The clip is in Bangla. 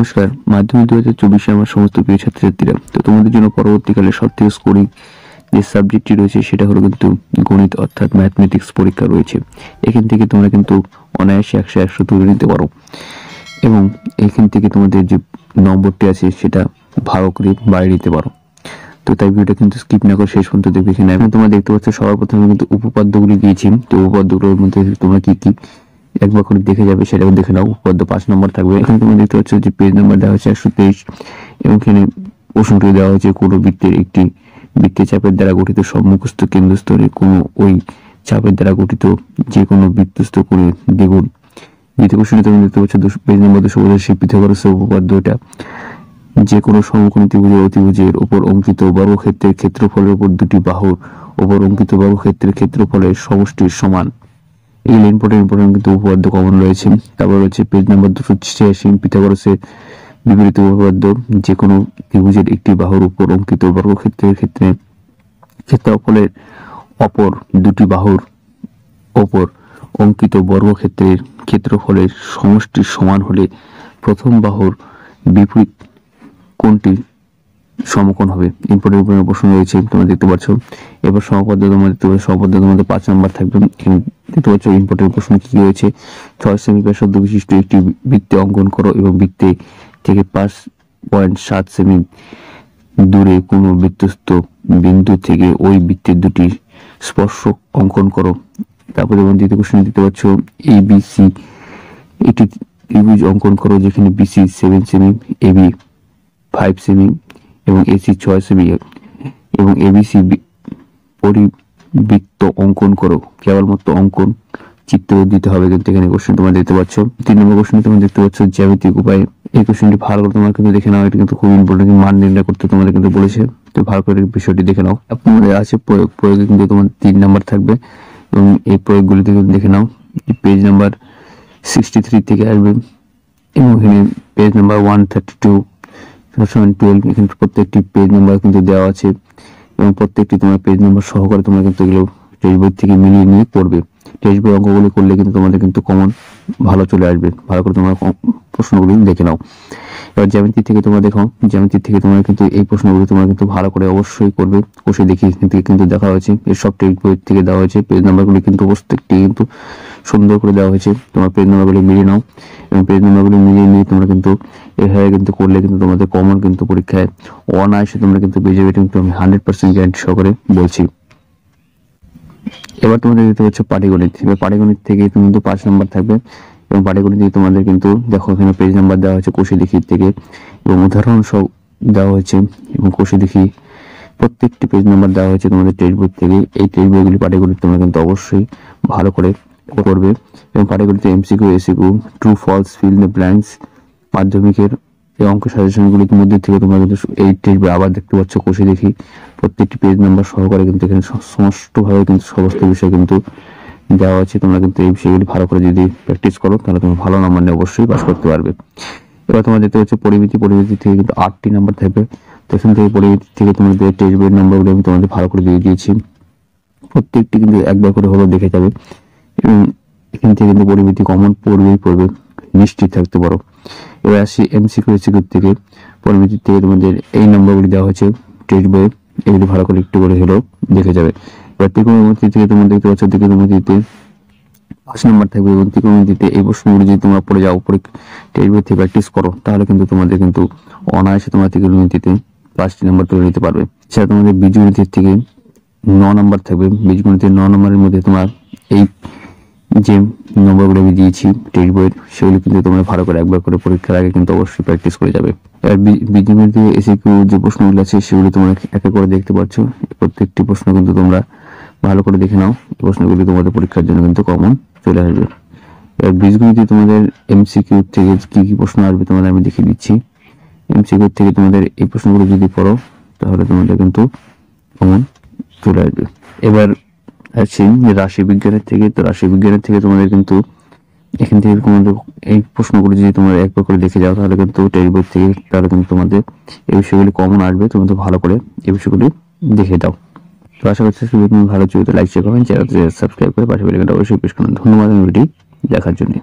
নমস্কার, মাধ্যমিক 2024 আমার সমস্ত প্রিয় ছাত্রছাত্রীরা। তো তোমাদের জন্য পরবর্তীকালে সবথেকে স্কোরিং যে সাবজেক্টটি রয়েছে সেটা হলো কিন্তু গণিত অর্থাৎ ম্যাথমেটিক্স পরীক্ষা রয়েছে। এখান থেকে তোমরা কিন্তু অনায়াসে 100 তুলে নিতে পারো এবং এখান থেকে তোমাদের যে নম্বরটি আছে সেটা ভালো করে বাড়িয়ে নিতে পারো। তো তাই ভিডিওটা কিন্তু স্কিপ না করে শেষ পর্যন্ত দেখবে। এখানে এখন তোমরা দেখতে পাচ্ছ সবার প্রথমে কিন্তু উপপাদ্যগুলি দিয়েছি। তো উপপাদ্যগুলোর মধ্যে তোমরা কি কি একবার করে দেখে যাবে সেটাও দেখে নাও। উপপাদ্য 5 নম্বর থাকবে। এখানে তোমরা দেখতে পাচ্ছ যে পেজ নাম্বার দেওয়া হয়েছে 123 এবং এখানে প্রশ্নটি দেওয়া হয়েছে কোনো বৃত্তের একটি বৃত্তের চাপের দ্বারা গঠিত সম্মুখস্থ কেন্দ্রস্থলে কোনো ওই চাপের দ্বারা গঠিত যে কোনো বৃত্তস্থ কোণের দ্বিগুণ। দ্বিতীয় প্রশ্নে তোমরা দেখতে পাচ্ছ পেজ নম্বর 285 পিথাগোরাসের উপপাদ্যটা যে কোনো সমকোণী ত্রিভুজের অতিভুজের উপর অঙ্কিত বর্গক্ষেত্রের ক্ষেত্রফলের উপর দুটি বাহুর উপর অঙ্কিত বর্গক্ষেত্রের ক্ষেত্রফলের সমষ্টির সমান। এই ইম্পর্টেন্ট কিন্তু উপপাদ্য কমন রয়েছে। তারপর রয়েছে পেজ নাম্বার 286 পিথাগোরাসের বিপরীত উপপাদ্য যে কোনো ত্রিভুজের একটি বাহুর উপর অঙ্কিত বর্গক্ষেত্রের ক্ষেত্রফলের অপর দুটি বাহুর উপর অঙ্কিত বর্গক্ষেত্রের ক্ষেত্রফলের সমষ্টির সমান হলে প্রথম বাহুর বিপরীত কোণটি সমকোণ হবে। ইম্পর্টেন্ট প্রশ্ন রয়েছে তোমরা দেখতে পাচ্ছ। এবার সমপদ্য তোমরা দেখতে পাচ্ছ, সমপদ্য তোমাদের 5 নম্বর থাকবে। দেখতে পাচ্ছ ইম্পর্টেন্ট প্রশ্ন কি রয়েছে। 6 সেমি ব্যাসার্ধ বিশিষ্ট একটি বৃত্তে অঙ্কন করো এবং বৃত্তে থেকে 5.7 সেমি দূরে কোনো বৃত্তস্থ বিন্দু থেকে ওই বৃত্তের দুটি স্পর্শক অঙ্কন করো। তারপরে তোমরা দ্বিতীয় প্রশ্ন দেখতে পাচ্ছ ABC একটি ত্রিভুজ অঙ্কন করো যেখানে BC 7 সেমি, AB 5 সেমি এবং AC 6 সেমি এবং ABC পরিবৃত্ত অঙ্কন করো। কেবলমাত্র অঙ্কন চিত্র দিতে হবে, কিন্তু এখানে কোশ্চেন তোমরা দেখতে পাচ্ছ। 3 নম্বর কোশ্চেনে তোমরা দেখতে পাচ্ছ জ্যামিতিক উপায়ে। এই কোশ্চেনটি ভালো করে তোমরা কিন্তু দেখে নাও, এটা কিন্তু খুব ইম্পর্টেন্ট। মান নির্ণয় করতে তোমাদের কিন্তু বলেছে, তো ভালো করে বিষয়টি দেখে নাও। তোমাদের আছে প্রয়োগে কিন্তু তোমার 3 নম্বর থাকবে এবং এই প্রয়োগগুলিতে কিন্তু দেখে নাও। পেজ নাম্বার 63 থেকে আসবে এবং এখানে পেজ নাম্বার 132 12 এখানে প্রত্যেকটি পেজ নাম্বার কিন্তু দেওয়া আছে এবং প্রত্যেকটি তোমার পেজ নাম্বার সহকারে তোমরা কিন্তু এগুলো টেক্সট বই থেকে মিলিয়ে নিয়ে পড়বে। টেক্সট বই অঙ্কগুলি করলে কিন্তু তোমাদের কিন্তু কমন ভালো চলে আসবে। ভালো করে তোমরা প্রশ্নগুলি দেখে নাও। এবার জ্যামিতি থেকে তোমরা দেখো, জ্যামিতি থেকে তোমরা কিন্তু এই প্রশ্নগুলি তোমরা কিন্তু ভালো করে অবশ্যই করবে। কোষে দেখি কিন্তু দেখা হয়েছে, এর সব টেক্সট বই থেকে দেওয়া হয়েছে। পেজ নাম্বারগুলি কিন্তু প্রত্যেকটি কিন্তু সুন্দর করে দেওয়া হয়েছে। তোমরা পেজ নাম্বারগুলি মিলিয়ে নাও এবং পেজ নাম্বারগুলি মিলিয়ে নিয়ে তোমরা কিন্তু এভাবে কিন্তু করলে কিন্তু তোমাদের কমন কিন্তু পরীক্ষায় অনায়াসে তোমরা কিন্তু পেয়ে যাবে, কিন্তু আমি 100% গ্যারান্টি সহকারে বলছি। এবার তোমাদের দেখতে পাচ্ছ পাটিগণিত। এবার পাটিগণিত থেকে কিন্তু 5 নম্বর থাকবে এবং পাটিগণিত থেকে তোমাদের কিন্তু দেখো এখানে পেজ নাম্বার দেওয়া হয়েছে কোষে দেখি থেকে এবং উদাহরণ সহ দেওয়া হয়েছে এবং কোষে দেখি প্রত্যেকটি পেজ নাম্বার দেওয়া হয়েছে তোমাদের টেক্সট বই থেকে। এই টেক্সট বইগুলি পাটিগণিত তোমরা কিন্তু অবশ্যই ভালো করে করবে এবং পাটিগণিতে MCQ ACQ true false fill the blanks মাধ্যমিকের এই অঙ্ক সাজেশনগুলির মধ্যে থেকে তোমরা কিন্তু এই টেক্সট বই আবার দেখতে পাচ্ছ কোষে দেখি প্রত্যেকটি পেজ নাম্বার সহকারে কিন্তু এখানে সমস্তভাবে কিন্তু সমস্ত বিষয় কিন্তু দেওয়া আছে। তোমরা কিন্তু এই বিষয়গুলি ভালো করে যদি প্র্যাকটিস করো তাহলে তুমি ভালো নাম্বার নিয়ে অবশ্যই পাস করতে পারবে। এবার তোমরা দেখতে পাচ্ছ পরিমিতি থেকে কিন্তু 8টি নাম্বার থাকবে। তো এখান থেকে পরিমিতি থেকে তোমাদের টেক্সট বইয়ের নাম্বারগুলো আমি তোমাদের ভালো করে দিয়ে দিয়েছি। প্রত্যেকটি কিন্তু একবার করে হলেও দেখে যাবে এবং এখান থেকে কিন্তু পরিমিতি কমন পড়বে, নিশ্চিত থাকতে পারো। এবার আসি MCQ ACQ থেকে। পরিমিতি থেকে তোমাদের এই নম্বরগুলি দেওয়া হয়েছে টেক্সট বইয়ে, এগুলি ভালো করে একটু করে হলেও দেখে যাবে। এবার ত্রিকোণমিতি থেকে তোমরা দেখতে পাচ্ছ ত্রিকোণমিতিতে 5 নম্বর থাকবে এবং ত্রিকোণমিতিতে এই প্রশ্নগুলি যদি তোমরা পড়ে যাও টেক্সট বই থেকে প্র্যাকটিস করো তাহলে কিন্তু তোমাদের কিন্তু অনায়াসে তোমরা ত্রিকোণমিতিতে 5টি নম্বর তুলে নিতে পারবে। সেটা তোমাদের বীজগণিতের থেকে 9 নম্বর থাকবে। বীজগণিতের 9 নম্বরের মধ্যে তোমার এই যে নম্বরগুলো আমি দিয়েছি টেক্সট বইয়ের সেগুলি কিন্তু তোমরা ভালো করে একবার করে পরীক্ষার আগে কিন্তু অবশ্যই প্র্যাকটিস করে যাবে। এবার বীজগণিতে ACQ যে প্রশ্নগুলো আছে সেগুলি তোমরা এক এক করে দেখতে পাচ্ছ। প্রত্যেকটি প্রশ্ন কিন্তু তোমরা ভালো করে দেখে নাও, এই প্রশ্নগুলি তোমাদের পরীক্ষার জন্য কিন্তু কমন চলে আসবে। এবার বীজগণিতে তোমাদের MCQ থেকে কি কি প্রশ্ন আসবে তোমাদের আমি দেখিয়ে দিচ্ছি। MCQ থেকে তোমাদের এই প্রশ্নগুলো যদি পড়ো তাহলে তোমাদের কিন্তু কমন চলে আসবে। এবার আছে রাশিবিজ্ঞানের থেকে। তো রাশিবিজ্ঞানের থেকে তোমাদের কিন্তু এখান থেকে তোমাদের এই প্রশ্নগুলো যদি তোমরা একবার করে দেখে যাও তাহলে কিন্তু টেক্সট বই থেকে তাহলে কিন্তু তোমাদের এই বিষয়গুলি কমন আসবে। তোমরা ভালো করে এই বিষয়গুলি দেখে দাও। তো আশা করছি তুমি ভালো চলতে লাইক শেয়ার করবেন, চ্যানেলটি সাবস্ক্রাইব করে পাশে বেল আইকনটা অবশ্যই প্রেস করুন। ধন্যবাদ ভিডিওটি দেখার জন্য।